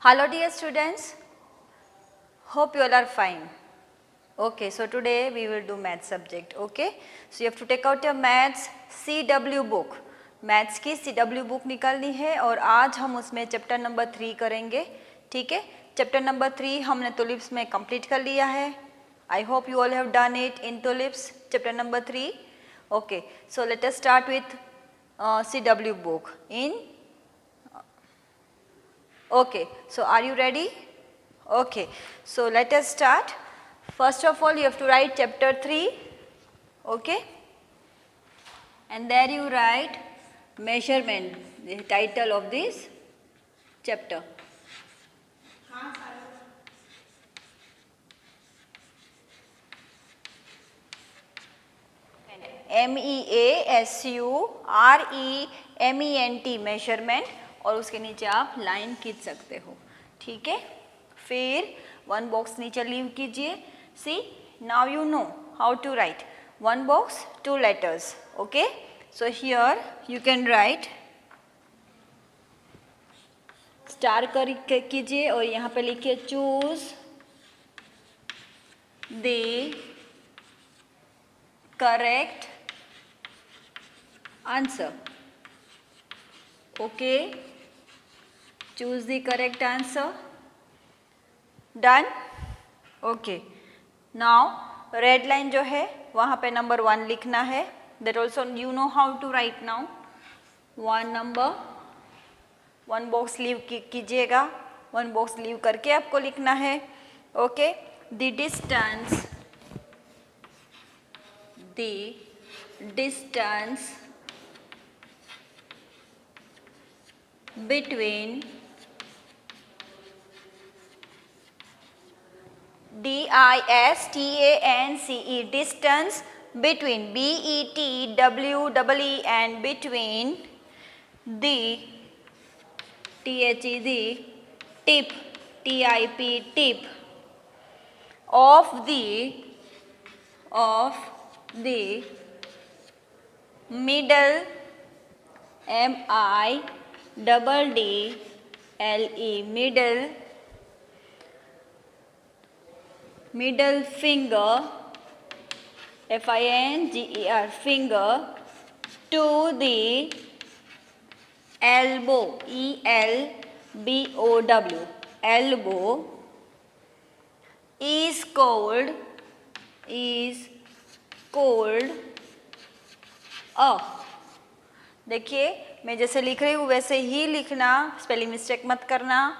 Hello dear students, hope you all are fine. Okay, so today we will do math subject. Okay, so you have to take out your maths CW book. Maths की CW book निकालनी है और आज हम उसमें chapter number 3 करेंगे. ठीक है, चैप्टर नंबर 3 हमने तुलिप्स में कंप्लीट कर लिया है. I hope you all have done it in tulips chapter number 3. Okay, so let us start with CW book in. Okay, so are you ready? Okay, so let us start. First of all, you have to write chapter 3. Okay, and there you write measurement, the title of this chapter. MEASUREMENT measurement और उसके नीचे आप line खींच सकते हो. ठीक है, फिर वन बॉक्स नीचे लीव कीजिए. See now you know how to write one box two letters. Okay, so here you can write star कर कीजिए और यहाँ पे लिखिए choose the correct answer. Okay, choose the correct answer. Done. Okay, now red line जो है वहाँ पे नंबर 1 लिखना है. That also you know how to write now. One box leave कीजिएगा. वन बॉक्स लीव करके आपको लिखना है. Okay, the distance between DISTANCE distance between BETWEE and between the THE the tip TIP tip of the middle MIDDLE middle finger FINGER finger to the elbow ELBOW elbow is called a. देखिए मैं जैसे लिख रही हूँ वैसे ही लिखना, spelling mistake मत करना.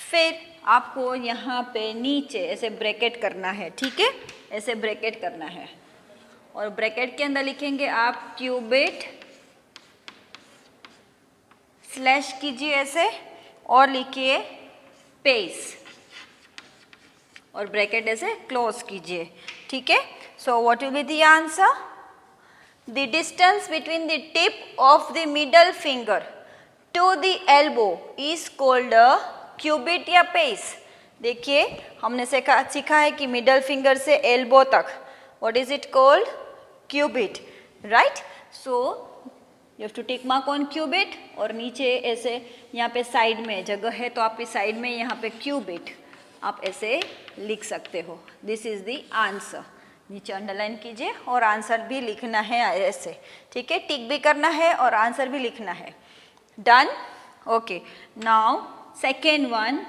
फिर आपको यहाँ पे नीचे ऐसे ब्रैकेट करना है. ठीक है, ऐसे ब्रैकेट करना है और ब्रैकेट के अंदर लिखेंगे आप क्यूबिट स्लैश कीजिए ऐसे और लिखिए पेस और ब्रैकेट ऐसे क्लोज कीजिए. ठीक है, सो what will be the answer? The distance between the tip of the middle finger to the elbow is called a cubit या pace. देखिए हमने सीखा है कि मिडल फिंगर से एल्बो तक what is it called? Cubit, right? So you have to take mark on cubit और नीचे ऐसे यहाँ पे साइड में जगह है तो आप इस साइड में यहाँ पे cubit आप ऐसे लिख सकते हो. This is the answer. नीचे अंडरलाइन कीजिए और आंसर भी लिखना है ऐसे. ठीक है, टिक भी करना है और आंसर भी लिखना है. Done. Okay, now second one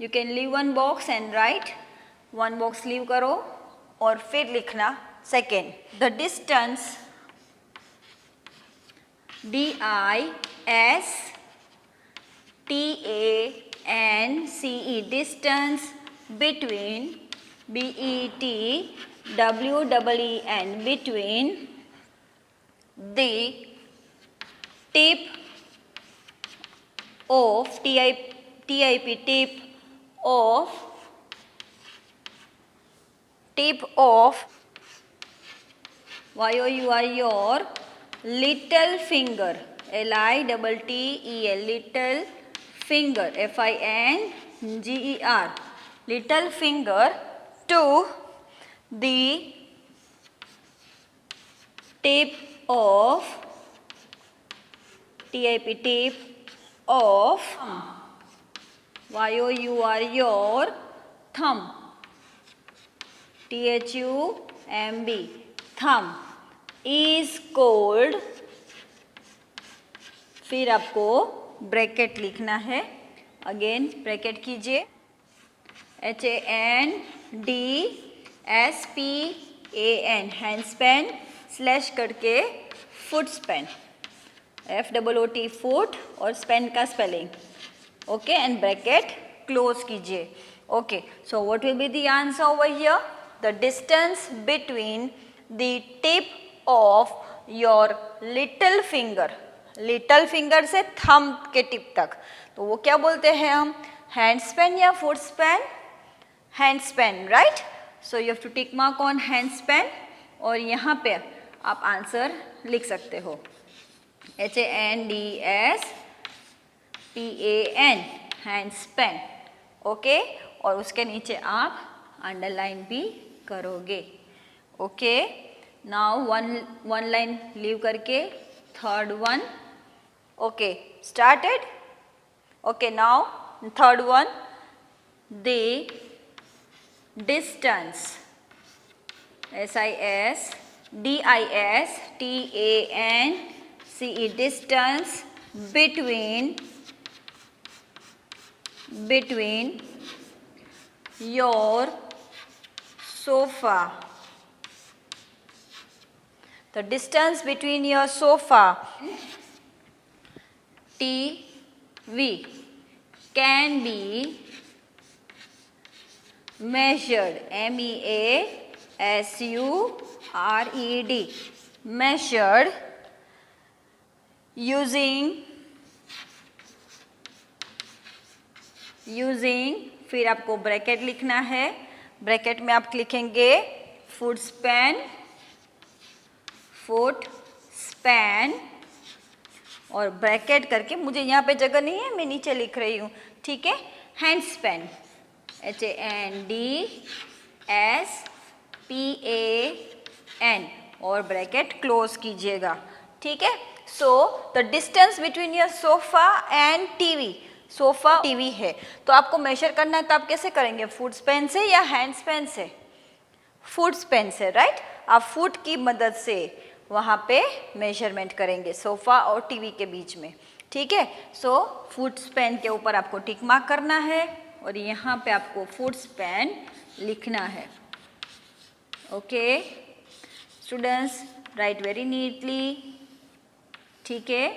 you can leave one box and right. One box leave करो और फिर लिखना second. The distance DISTANCE distance between BETWEE and between the tip of TIP tip of your little finger LITTEL little finger FINGER little finger to the tip of Y-O-U-R, your thumb, T-H-U-M-B, thumb is cold. फिर आपको bracket लिखना है, again bracket कीजिए, HANDSPAN, hand span, slash करके foot span, FOOT foot और span का spelling, okay, and bracket close कीजिए. Okay, so what will be the answer over here? The distance between the tip of your little finger, little finger से thumb के tip तक, तो वो क्या बोलते हैं हम? हैंड स्पैन या foot span? Hand span, right? So you have to tick mark on hand span, और यहाँ पे आप आंसर लिख सकते हो, HANDSPAN, हैंड स्पैन, ओके, और उसके नीचे आप अंडरलाइन भी करोगे. Okay, now one line leave करके third one. Okay, started. Okay, now third one, the distance, SISDISTANCE, distance between your sofa, the distance between your sofa, TV, can be measured, MEASURED, measured using, फिर आपको bracket लिखना है, bracket में आप लिखेंगे foot span, और bracket करके, मुझे यहाँ पे जगह नहीं है, मैं नीचे लिख रही हूँ, ठीक है, हैंड स्पैन, HANDSPAN, और ब्रैकेट क्लोज कीजिएगा, ठीक है. So the distance between your sofa and TV, sofa TV है, तो आपको मेजर करना है, तो आप कैसे करेंगे? फुट स्पैन से या हैंड स्पैन से? फुट स्पैन से, राइट? आप फुट की मदद से वहाँ पे मेजरमेंट करेंगे सोफा और टीवी के बीच में, ठीक है. सो फुट स्पैन के ऊपर आपको टिक मार्क करना है, और यहाँ पे आपको फुट स्पैन लिखना है. Okay students, right very neatly, ठीक है,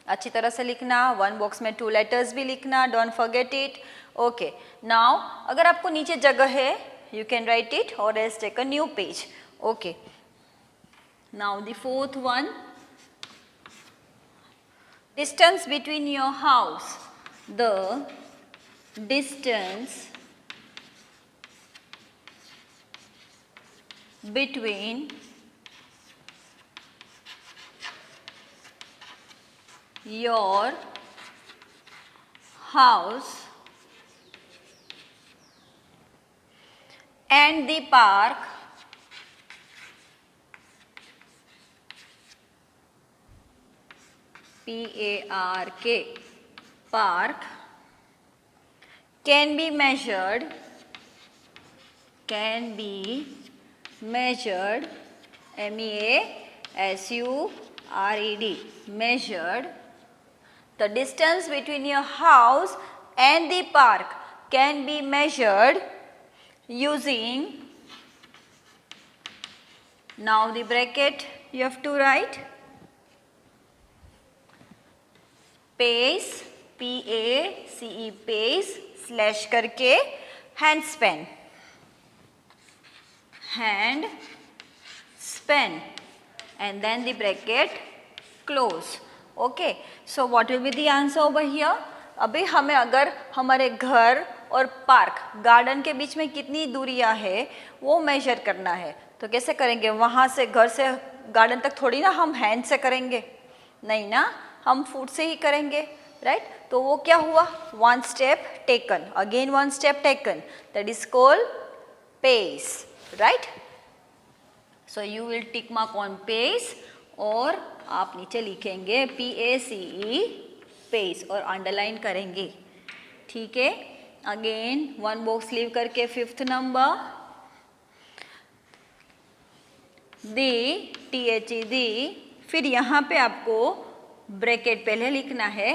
अच्छी तरह से लिखना. वन बॉक्स में 2 लेटर्स भी लिखना, don't forget it. Okay, now अगर आपको नीचे जगह है, यू कैन राइट इट और else take a new page. Okay, now the fourth one, distance between your house, the distance between your house and the park PARK, park, can be measured, MEASURED, measured. The distance between your house and the park can be measured using, now the bracket you have to write, pace, PACE, pace, slash करके hand span, and then the bracket close. Okay, so what will be the answer over here? अभी हमें अगर हमारे घर और park, garden के बीच में कितनी दूरियां है वो मेजर करना है, तो कैसे करेंगे? वहाँ से, घर से गार्डन तक थोड़ी ना हम हैंड से करेंगे, नहीं ना, हम फुट से ही करेंगे, राइट? तो वो क्या हुआ? One step taken, again one step taken, that is called pace, right? So you will tick mark on pace, और आप नीचे लिखेंगे PACE, पेस, और अंडरलाइन करेंगे. ठीक है। अगेन 1 बॉक्स लीव करके 5th नंबर दी, THE दी, फिर यहाँ पे आपको ब्रैकेट पहले लिखना है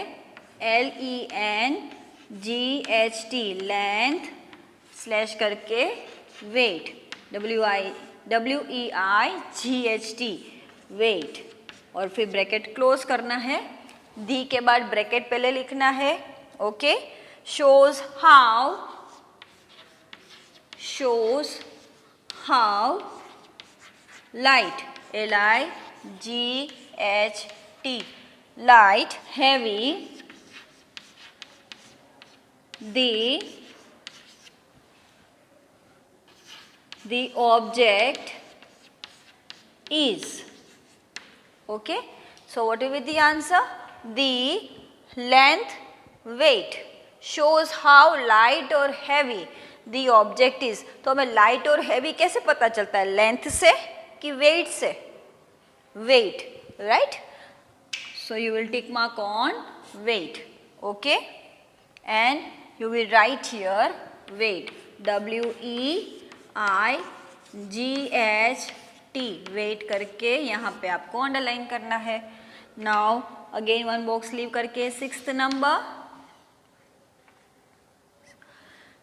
LENGHT लेंथ स्लैश करके वेट WEIGHT वेट, और फिर ब्रैकेट क्लोज करना है। दी के बाद ब्रैकेट पहले लिखना है, okay. shows how light LIGHT light heavy the object is, okay. So what will be the answer? The length weight shows how light or heavy the object is. तो हमें light और हैवी कैसे पता चलता है? लेंथ से कि weight से? Weight, right? So you will tick mark on weight, okay, and you will write here weight WEIGHT weight करके यहाँ पे आपको अंडरलाइन करना है। Now again 1 बॉक्स लीव करके 6th number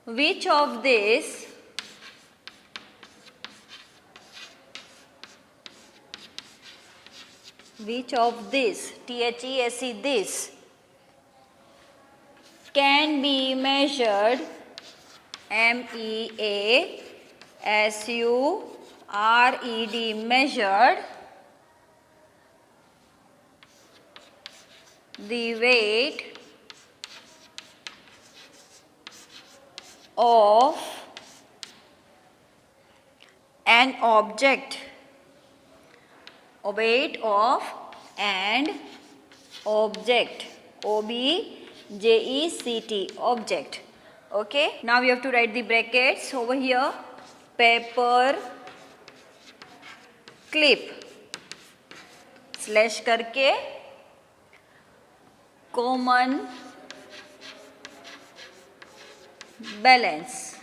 which of this THESE this can be measured MEASURED measured the weight of an object, weight of an object, OBJECT object, okay. Now you have to write the brackets over here, paper clip slash करके common balance,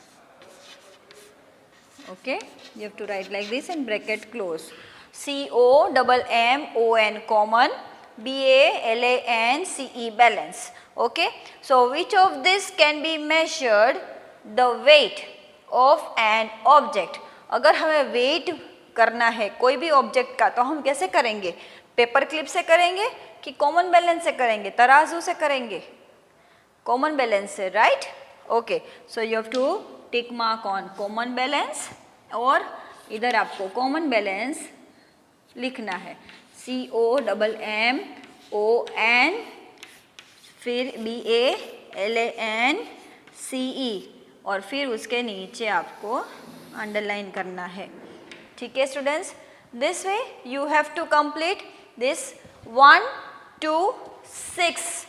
okay. You have to write like this and bracket close. COMMON common, BALANCE balance, okay. So which of this can be measured the weight of an object? अगर हमें wait करना है कोई भी object का तो हम कैसे करेंगे? पेपर क्लिप से करेंगे कि कॉमन बैलेंस से करेंगे, तराजू से करेंगे? कॉमन बैलेंस से, right? Okay, so you have to tick mark on common balance, और इधर आपको कॉमन बैलेंस लिखना है COMMON, फिर BALANCE, और फिर उसके नीचे आपको अंडरलाइन करना है, ठीक है students? This way you have to complete this 1 to 6.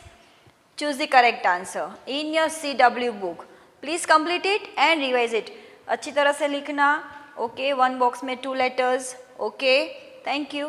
Choose the correct answer in your CW book. Please complete it and revise it. अच्छी तरह से लिखना, ओके. 1 बॉक्स में 2 लेटर्स, ओके. Thank you.